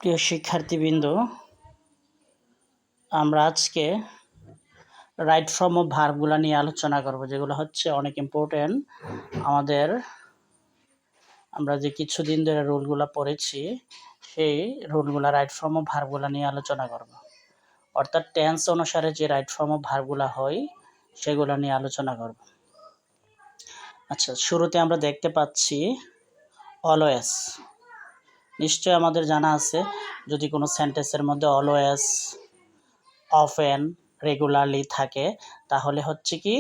প্রিয় শিক্ষার্থীবৃন্দ, আমরা আজকে রাইট ফর্ম অফ ভার্বগুলো নিয়ে আলোচনা করব, যেগুলো হচ্ছে অনেক ইম্পর্টেন্ট। আমরা যে কিছুদিন ধরে রুলগুলো পড়েছি, সেই রুলগুলো রাইট ফর্ম অফ ভার্বগুলো নিয়ে আলোচনা করব। অর্থাৎ টেন্স অনুসারে যে রাইট ফর্ম অফ ভার্বগুলো হয় সেগুলো নিয়ে আলোচনা করব। আচ্ছা, শুরুতে আমরা দেখতে পাচ্ছি অলওয়েজ। নিশ্চয় আমাদের জানা আছে, যদি কোনো সেন্টেন্সের মধ্যে অলওয়েজ, অফেন, রেগুলারলি থাকে, তাহলে হচ্ছে কি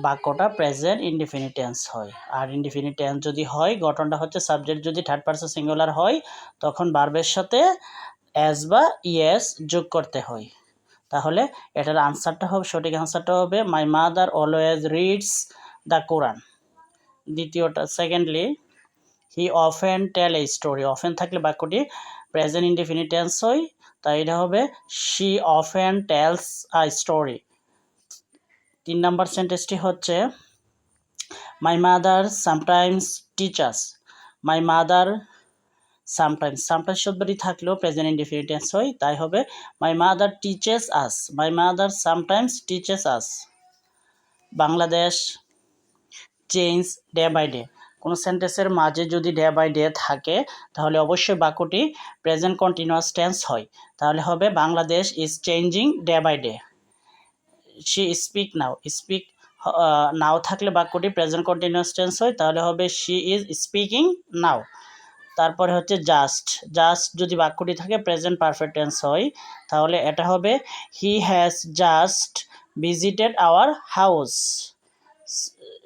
বাক্যটা প্রেজেন্ট ইনডিফিনিট টেন্স হয়। আর ইনডিফিনিট টেন্স যদি হয়, গঠনটা হচ্ছে সাবজেক্ট যদি থার্ড পারসন সিঙ্গুলার হয়, তখন ভার্বের সাথে অ্যাজ বা ইয়েস যোগ করতে হয়। তাহলে এটার আনসারটা হবে, সঠিক আনসারটা হবে my mother always reads the Quran. দ্বিতীয়টা, secondly, he often tell a story. Often থাকলে বাক্যটি প্রেজেন্ট ইনডিফিনিট টেন্স হয়, তাই এটা হবে she often tells a story. 3 নম্বর সেন্টেন্সটি হচ্ছে my mother sometimes teachers. My mother sometimes শব্দটি থাকলেও প্রেজেন্ট ইনডিফিনিট টেন্স হয়, তাই হবে my mother teaches us. My mother sometimes teaches us. Bangladesh change day by day. কোনো সেন্টেন্সের মাঝে যদি ডে বাই ডে থাকে, তাহলে অবশ্যই বাক্যটি প্রেজেন্ট কন্টিনিউয়াস টেন্স হয়। তাহলে হবে Bangladesh is changing day by day. She speak now. Speak now থাকলে বাক্যটি প্রেজেন্ট কন্টিনিউয়াস টেন্স হয়, তাহলে হবে শি ইজ স্পিকিং নাও। তারপরে হচ্ছে জাস্ট। জাস্ট যদি বাক্যটি থাকে প্রেজেন্ট পারফেক্ট টেন্স হয়, তাহলে এটা হবে he has just visited our house.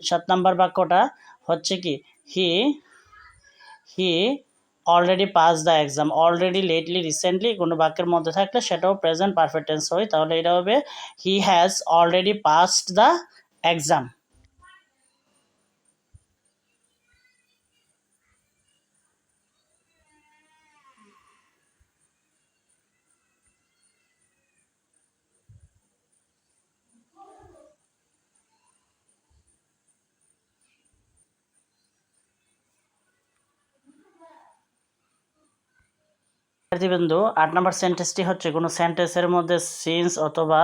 7 নম্বর বাক্যটা হচ্ছে কি he already pass the exam. Already, lately, recently কোনো বাক্যের মধ্যে থাকলে সেটাও প্রেজেন্ট পারফেক্ট টেন্স হয়, তাহলে এটা হবে he has already passed the exam. শিক্ষার্থীবৃন্দ, 8 নম্বর সেন্টেন্সটি হচ্ছে কোনো সেন্টেন্সের মধ্যে সিন্স অথবা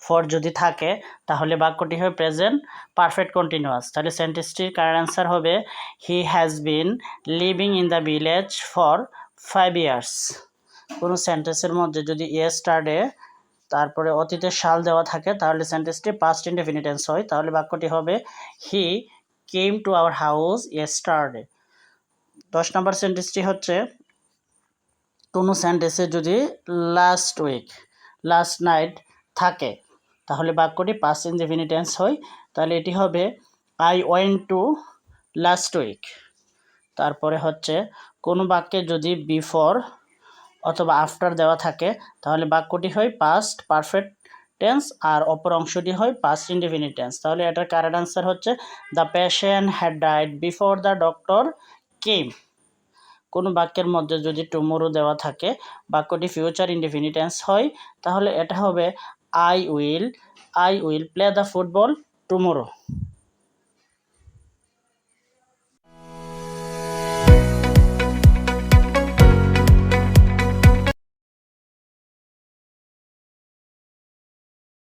ফর যদি থাকে, তাহলে বাক্যটি হবে প্রেজেন্ট পারফেক্ট কন্টিনিউয়াস। তাহলে সেন্টেন্সটির কারেক্ট অ্যান্সার হবে he has been living in the village for 5 years. কোনো সেন্টেন্সের মধ্যে যদি ইয়েস্টারডে তারপরে অতীতের সাল দেওয়া থাকে, তাহলে সেন্টেন্সটি পাস্ট ইনডেফিনিট টেন্স হয়, তাহলে বাক্যটি হবে he came to our house yesterday. 10 নম্বর সেন্টেন্সটি হচ্ছে কোনো সেন্টেন্সে যদি লাস্ট উইক, লাস্ট নাইট থাকে, তাহলে বাক্যটি পাস্ট ইনডেফিনিট টেন্স হয়, তাহলে এটি হবে I went to last week. তারপরে হচ্ছে কোনো বাক্যে যদি বিফোর অথবা আফটার দেওয়া থাকে, তাহলে বাক্যটি হয় পাস্ট পারফেক্ট টেন্স, আর অপর অংশটি হয় পাস্ট ইনডেফিনিট টেন্স। তাহলে এটার কারেক্ট আনসার হচ্ছে the patient had died before the doctor came. কোনো বাক্যের মধ্যে যদি টুমোরো দেওয়া থাকে, বাক্যটি ফিউচার ইনডেফিনিট টেন্স হয়, তাহলে এটা হবে I will play the football tomorrow.